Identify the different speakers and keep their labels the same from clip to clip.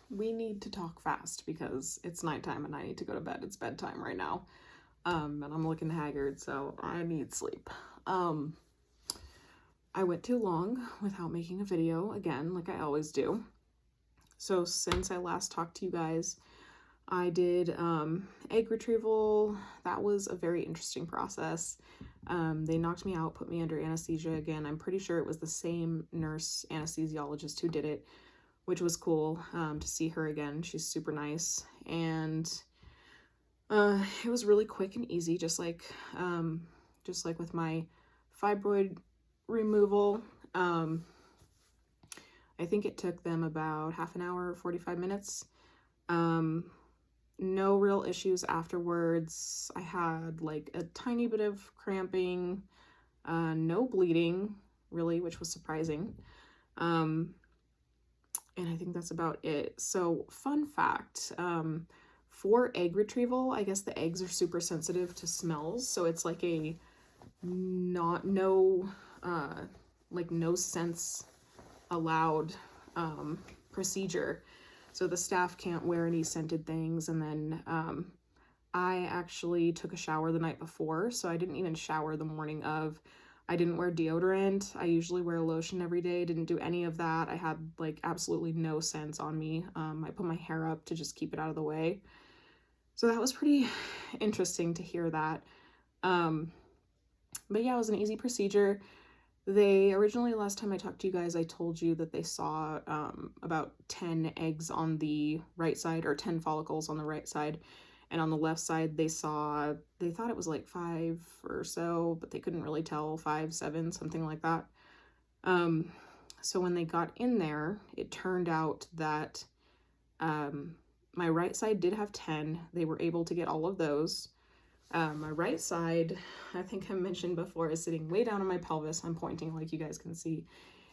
Speaker 1: we need to talk fast because it's nighttime and I need to go to bed. It's bedtime right now. And I'm looking haggard, so I need sleep. I went too long without making a video again, like I always do. So since I last talked to you guys, I did egg retrieval. That was a very interesting process. They knocked me out, put me under anesthesia again. I'm pretty sure it was the same nurse anesthesiologist who did it, which was cool to see her again. She's super nice. And it was really quick and easy, just like with my fibroid removal. I think it took them about half an hour, 45 minutes. No real issues afterwards. I had like a tiny bit of cramping, no bleeding really, which was surprising. And I think that's about it. So fun fact, for egg retrieval, I guess the eggs are super sensitive to smells. So it's like a no sense allowed procedure. So the staff can't wear any scented things. And then I actually took a shower the night before, so I didn't even shower the morning of. I didn't wear deodorant. I usually wear lotion every day. Didn't do any of that. I had like absolutely no scents on me. I put my hair up to just keep it out of the way. So that was pretty interesting to hear that. But yeah, it was an easy procedure. They originally, last time I talked to you guys, I told you that they saw about 10 eggs on the right side, or 10 follicles on the right side. And on the left side, they thought it was like 5 or so, but they couldn't really tell, 5, 7, something like that. So when they got in there, it turned out that my right side did have 10. They were able to get all of those. My right side, I think I mentioned before, is sitting way down on my pelvis. I'm pointing like you guys can see,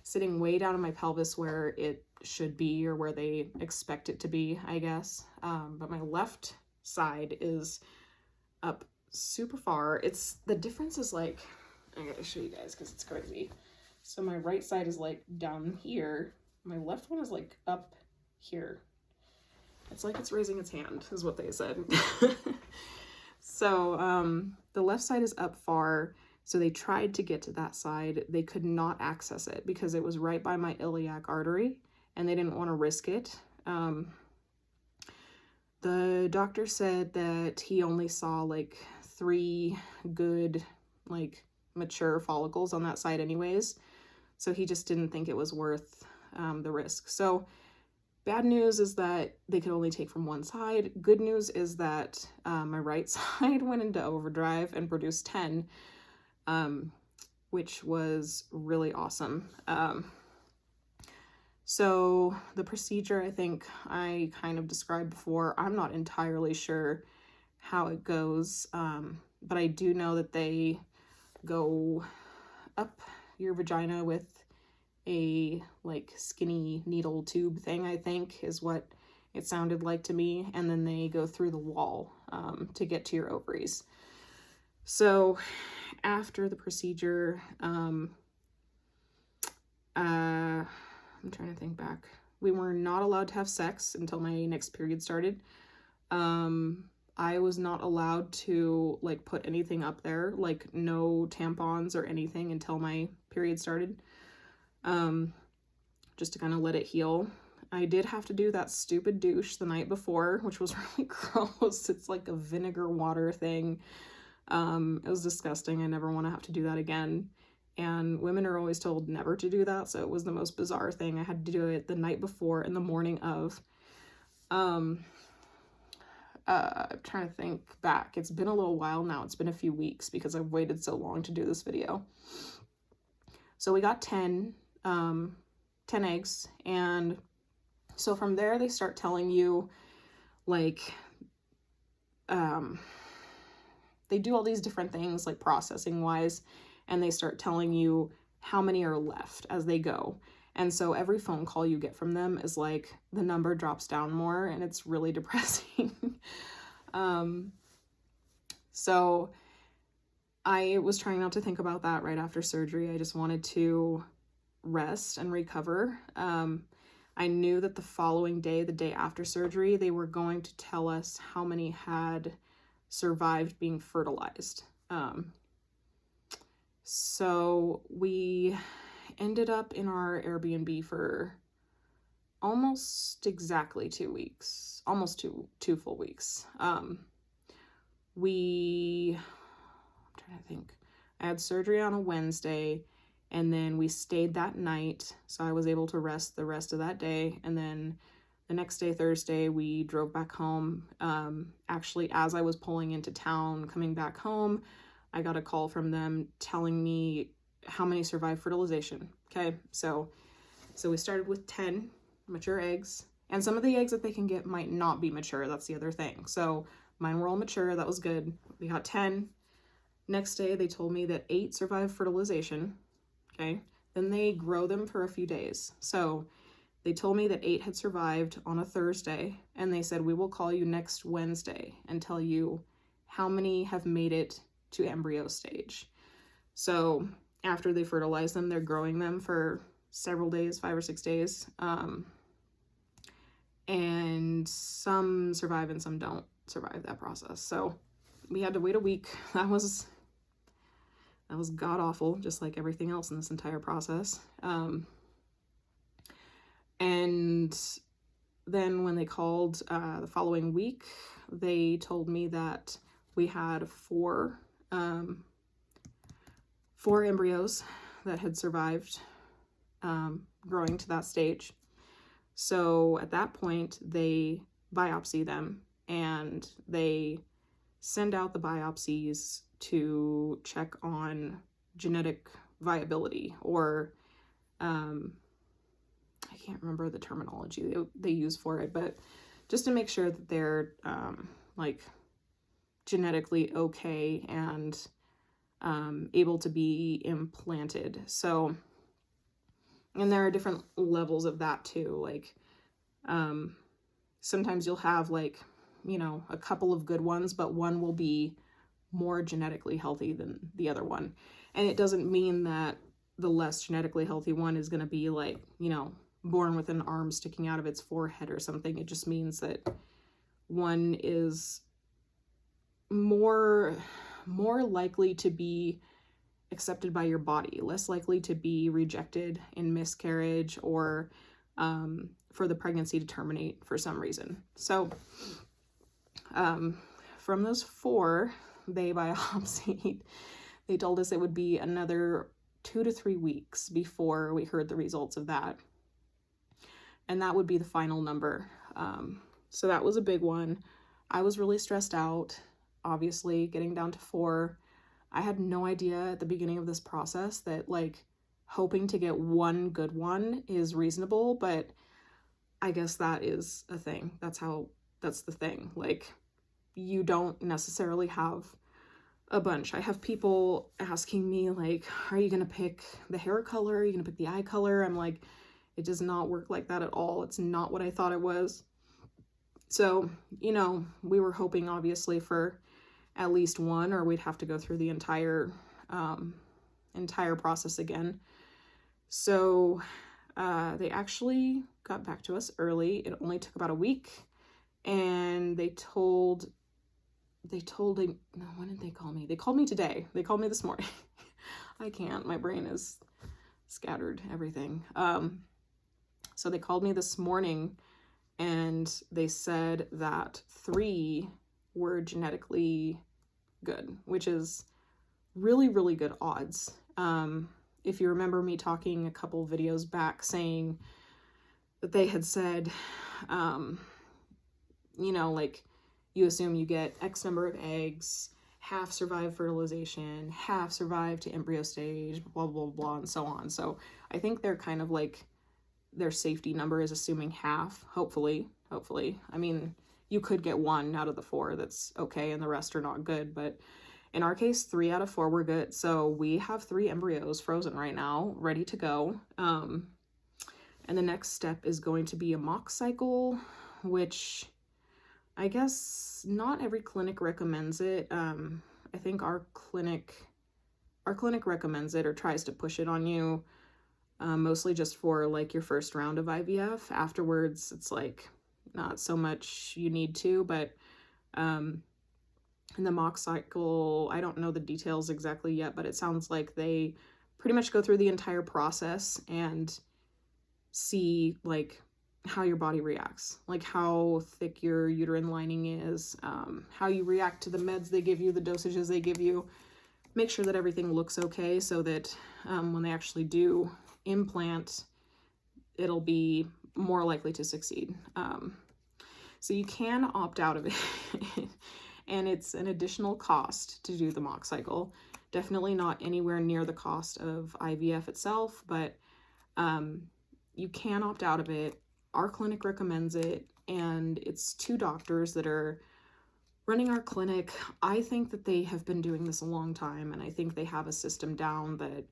Speaker 1: sitting way down on my pelvis where it should be, or where they expect it to be, I guess. But my left side is up super far. The difference is like, I gotta show you guys because it's crazy. So my right side is like down here. My left one is like up here. It's like it's raising its hand, is what they said. So the left side is up far, so they tried to get to that side. They could not access it because it was right by my iliac artery, and they didn't want to risk it. The doctor said that he only saw like 3 good, like mature follicles on that side anyways, so he just didn't think it was worth the risk. So bad news is that they could only take from one side. Good news is that my right side went into overdrive and produced 10, which was really awesome. So the procedure, I think I kind of described before. I'm not entirely sure how it goes, but I do know that they go up your vagina with a like skinny needle tube thing, I think is what it sounded like to me, and then they go through the wall to get to your ovaries. So after the procedure, I'm trying to think back. We were not allowed to have sex until my next period started. I was not allowed to like put anything up there, like no tampons or anything until my period started. Just to kind of let it heal. I did have to do that stupid douche the night before, which was really gross. It's like a vinegar water thing. It was disgusting. I never want to have to do that again. And women are always told never to do that, so it was the most bizarre thing. I had to do it the night before and the morning of. I'm trying to think back. It's been a little while now. It's been a few weeks because I've waited so long to do this video. So we got 10 eggs, and so from there they start telling you like they do all these different things like processing wise, and they start telling you how many are left as they go. And so every phone call you get from them is like the number drops down more, and it's really depressing. So I was trying not to think about that right after surgery. I just wanted to rest and recover. I knew that the following day, the day after surgery, they were going to tell us how many had survived being fertilized. So we ended up in our Airbnb for almost exactly 2 weeks, almost two full weeks. I'm trying to think. I had surgery on a Wednesday, and then we stayed that night, so I was able to rest the rest of that day. And then the next day, Thursday, we drove back home. Actually, as I was pulling into town, coming back home, I got a call from them telling me how many survived fertilization. Okay, so we started with 10 mature eggs, and some of the eggs that they can get might not be mature. That's the other thing. So mine were all mature. That was good. We got 10. Next day, they told me that 8 survived fertilization. Okay, then they grow them for a few days. So they told me that 8 had survived on a Thursday, and they said, we will call you next Wednesday and tell you how many have made it to embryo stage. So after they fertilize them, they're growing them for several days, 5 or 6 days. And some survive and some don't survive that process. So we had to wait a week. That was god awful, just like everything else in this entire process. And then when they called the following week, they told me that we had 4 embryos that had survived growing to that stage. So at that point, they biopsy them, and they send out the biopsies to check on genetic viability, or I can't remember the terminology they use for it, but just to make sure that they're like genetically okay and able to be implanted. So, and there are different levels of that too. Like sometimes you'll have like, you know, a couple of good ones, but one will be more genetically healthy than the other one. And it doesn't mean that the less genetically healthy one is going to be like, you know, born with an arm sticking out of its forehead or something. It just means that one is more likely to be accepted by your body, less likely to be rejected in miscarriage, or for the pregnancy to terminate for some reason. So from those 4 they biopsied, they told us it would be another 2 to 3 weeks before we heard the results of that. And that would be the final number. So that was a big one. I was really stressed out, obviously, getting down to 4. I had no idea at the beginning of this process that like hoping to get one good one is reasonable, but I guess that is a thing. That's the thing. Like, you don't necessarily have a bunch. I have people asking me like, are you gonna pick the hair color? Are you gonna pick the eye color? I'm like, it does not work like that at all. It's not what I thought it was. So, you know, we were hoping obviously for at least one, or we'd have to go through the entire process again. So they actually got back to us early. It only took about a week, and they told no, when did they call me? They called me today. They called me this morning. I can't, my brain is scattered, everything. So they called me this morning, and they said that 3 were genetically good, which is really, really good odds. If you remember me talking a couple videos back saying that they had said, you know, like, you assume you get X number of eggs, half survive fertilization, half survive to embryo stage, blah, blah, blah, and so on. So I think they're kind of like, their safety number is assuming half, hopefully. I mean, you could get 1 out of the 4 that's okay, and the rest are not good, but in our case, 3 out of 4 were good. So we have 3 embryos frozen right now, ready to go. And the next step is going to be a mock cycle, which I guess not every clinic recommends it. I think our clinic recommends it or tries to push it on you. mostly just for like your first round of IVF. Afterwards, it's like not so much you need to, but in the mock cycle, I don't know the details exactly yet, but it sounds like they pretty much go through the entire process and see like how your body reacts, like how thick your uterine lining is, how you react to the meds they give you, the dosages they give you, make sure that everything looks okay so that when they actually do implant, it'll be more likely to succeed. So you can opt out of it. And it's an additional cost to do the mock cycle. Definitely not anywhere near the cost of IVF itself, but you can opt out of it. Our clinic recommends it, and it's 2 doctors that are running our clinic. I think that they have been doing this a long time, and I think they have a system down that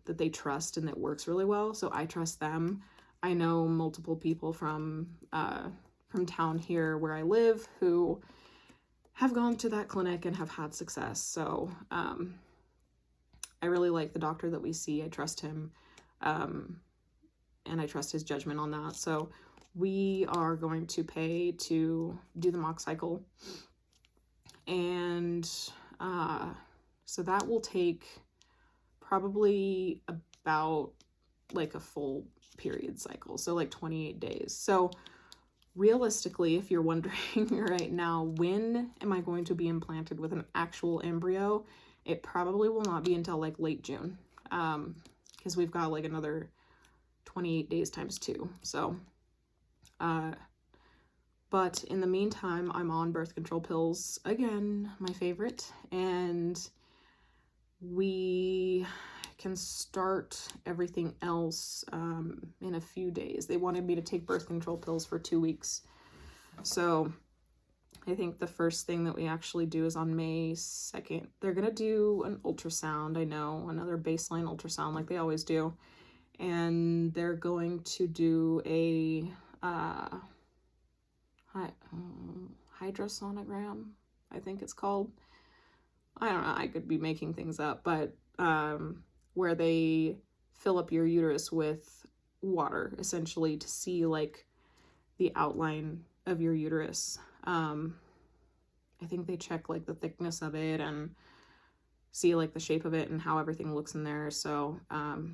Speaker 1: that they trust and that works really well. So I trust them. I know multiple people from town here where I live who have gone to that clinic and have had success. So I really like the doctor that we see. I trust him, and I trust his judgment on that. So we are going to pay to do the mock cycle. And so that will take probably about like a full period cycle. So like 28 days. So realistically, if you're wondering right now, when am I going to be implanted with an actual embryo? It probably will not be until like late June, because we've got like another 28 days times 2. So, but in the meantime, I'm on birth control pills again, my favorite, and we can start everything else in a few days. They wanted me to take birth control pills for 2 weeks. So I think the first thing that we actually do is on May 2nd. They're going to do an ultrasound, I know, another baseline ultrasound like they always do. And they're going to do a hydrosonogram, I think it's called. I don't know, I could be making things up, but where they fill up your uterus with water, essentially, to see like the outline of your uterus. I think they check like the thickness of it and see like the shape of it and how everything looks in there. So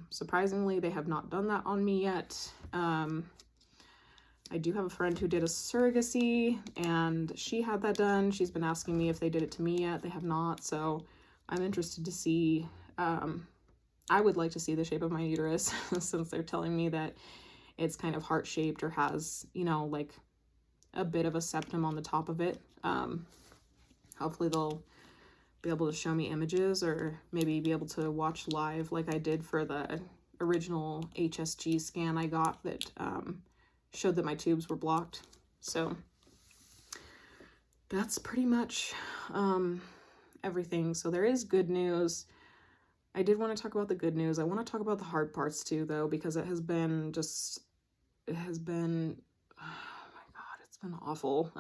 Speaker 1: surprisingly, they have not done that on me yet. I do have a friend who did a surrogacy and she had that done. She's been asking me if they did it to me yet. They have not. So I'm interested to see, I would like to see the shape of my uterus since they're telling me that it's kind of heart-shaped or has, you know, like a bit of a septum on the top of it. Hopefully they'll be able to show me images or maybe be able to watch live like I did for the original HSG scan I got that showed that my tubes were blocked. So that's pretty much everything. So there is good news. I did want to talk about the good news. I want to talk about the hard parts too, though, because it has been, oh my God, it's been awful.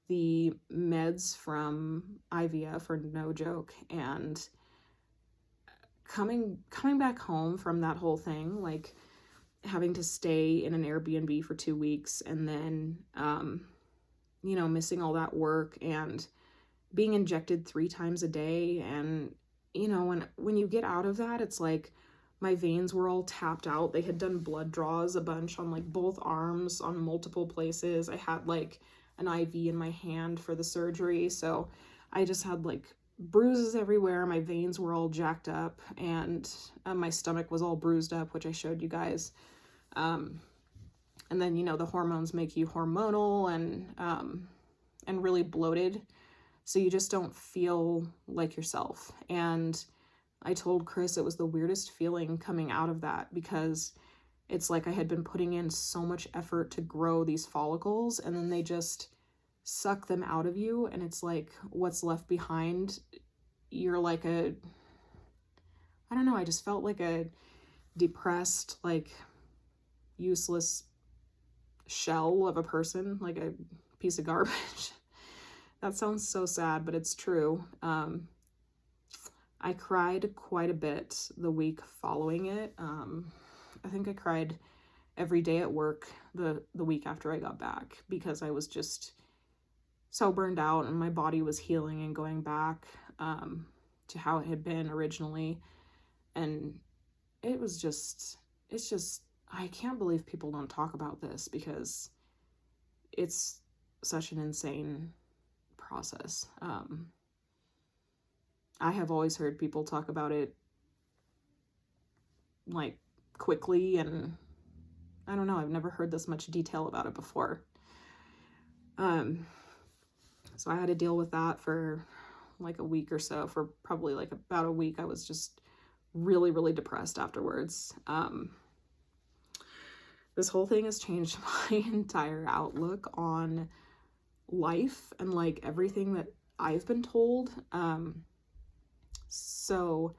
Speaker 1: The meds from IVF are no joke, and coming back home from that whole thing, like having to stay in an Airbnb for 2 weeks and then, you know, missing all that work and being injected 3 times a day. And, you know, when you get out of that, it's like my veins were all tapped out. They had done blood draws a bunch on like both arms on multiple places. I had like an IV in my hand for the surgery. So I just had like bruises everywhere. My veins were all jacked up and my stomach was all bruised up, which I showed you guys. And then, you know, the hormones make you hormonal and really bloated. So you just don't feel like yourself. And I told Chris it was the weirdest feeling coming out of that, because it's like I had been putting in so much effort to grow these follicles and then they just suck them out of you. And it's like what's left behind, you're like I don't know, I just felt like a depressed, like useless shell of a person, like a piece of garbage. That sounds so sad, but it's true. I cried quite a bit the week following it. I think I cried every day at work the week after I got back, because I was just so burned out and my body was healing and going back to how it had been originally. And it's just, I can't believe people don't talk about this, because it's such an insane process. I have always heard people talk about it like quickly, and I don't know, I've never heard this much detail about it before. So I had to deal with that for like a week or so. For probably like about a week, I was just really, really depressed afterwards. This whole thing has changed my entire outlook on life and like everything that I've been told. So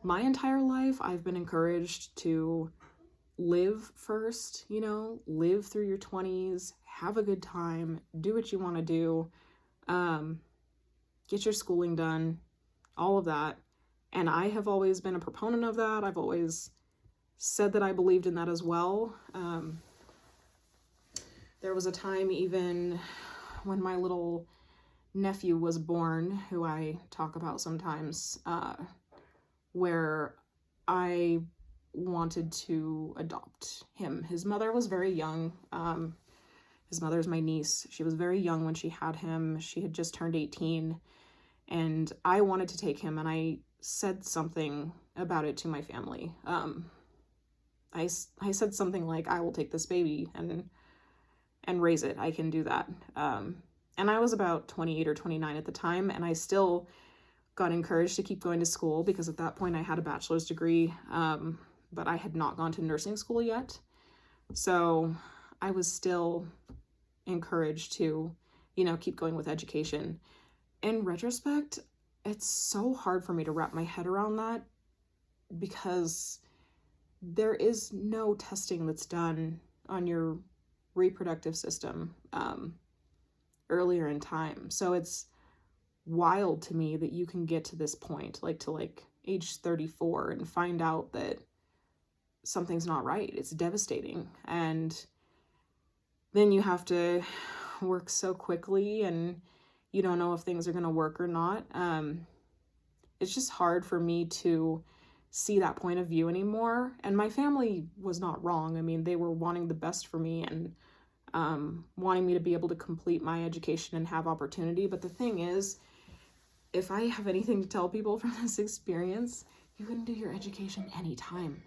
Speaker 1: my entire life, I've been encouraged to live first, you know, live through your 20s, have a good time, do what you want to do, get your schooling done, all of that. And I have always been a proponent of that. I've always said that I believed in that as well. There was a time even when my little nephew was born, who I talk about sometimes, where I wanted to adopt him. His mother was very young. His mother's my niece. She was very young when she had him. She had just turned 18, and I wanted to take him, and I said something about it to my family. I said something like, I will take this baby and raise it. I can do that. And I was about 28 or 29 at the time, and I still got encouraged to keep going to school, because at that point I had a bachelor's degree, but I had not gone to nursing school yet. So I was still encouraged to, you know, keep going with education. In retrospect, it's so hard for me to wrap my head around that, because there is no testing that's done on your reproductive system earlier in time. So it's wild to me that you can get to this point, like to like age 34, and find out that something's not right. It's devastating. And then you have to work so quickly, and you don't know if things are going to work or not. It's just hard for me to see that point of view anymore. And my family was not wrong. I mean, they were wanting the best for me, and wanting me to be able to complete my education and have opportunity. But the thing is, if I have anything to tell people from this experience, you can do your education anytime.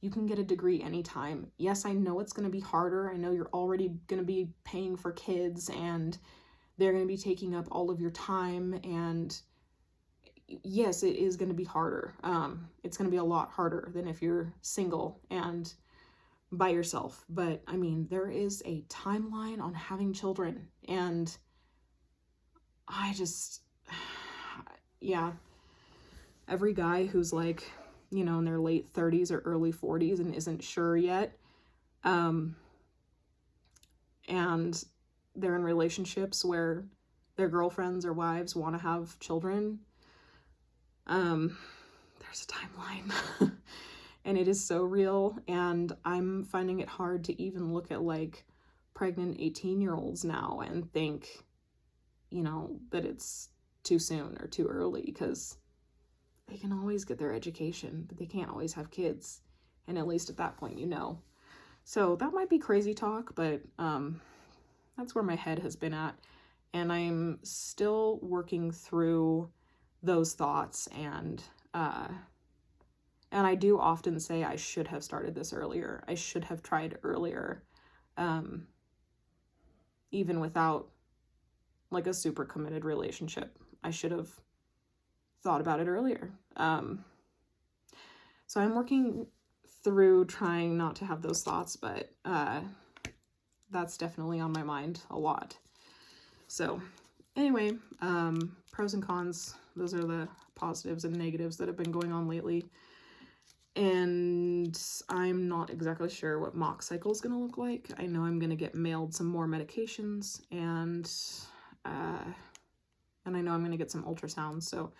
Speaker 1: You can get a degree anytime. Yes, I know it's going to be harder. I know you're already going to be paying for kids, and they're going to be taking up all of your time. And yes, it is going to be harder. It's going to be a lot harder than if you're single and by yourself. But I mean, there is a timeline on having children, and I just, yeah, every guy who's like, you know, in their late 30s or early 40s and isn't sure yet, and they're in relationships where their girlfriends or wives want to have children, there's a timeline. And it is so real, and I'm finding it hard to even look at like pregnant 18-year-olds now and think, you know, that it's too soon or too early, because they can always get their education, but they can't always have kids. And at least at that point, you know. So that might be crazy talk, but that's where my head has been at. And I'm still working through those thoughts, and I do often say I should have started this earlier. I should have tried earlier, even without like a super committed relationship. I should have thought about it earlier. So I'm working through trying not to have those thoughts, but that's definitely on my mind a lot. So anyway, pros and cons, those are the positives and negatives that have been going on lately. And I'm not exactly sure what mock cycle is going to look like. I know I'm going to get mailed some more medications, and I know I'm going to get some ultrasounds. So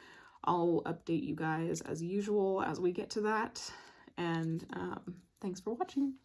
Speaker 1: I'll update you guys as usual as we get to that. And thanks for watching.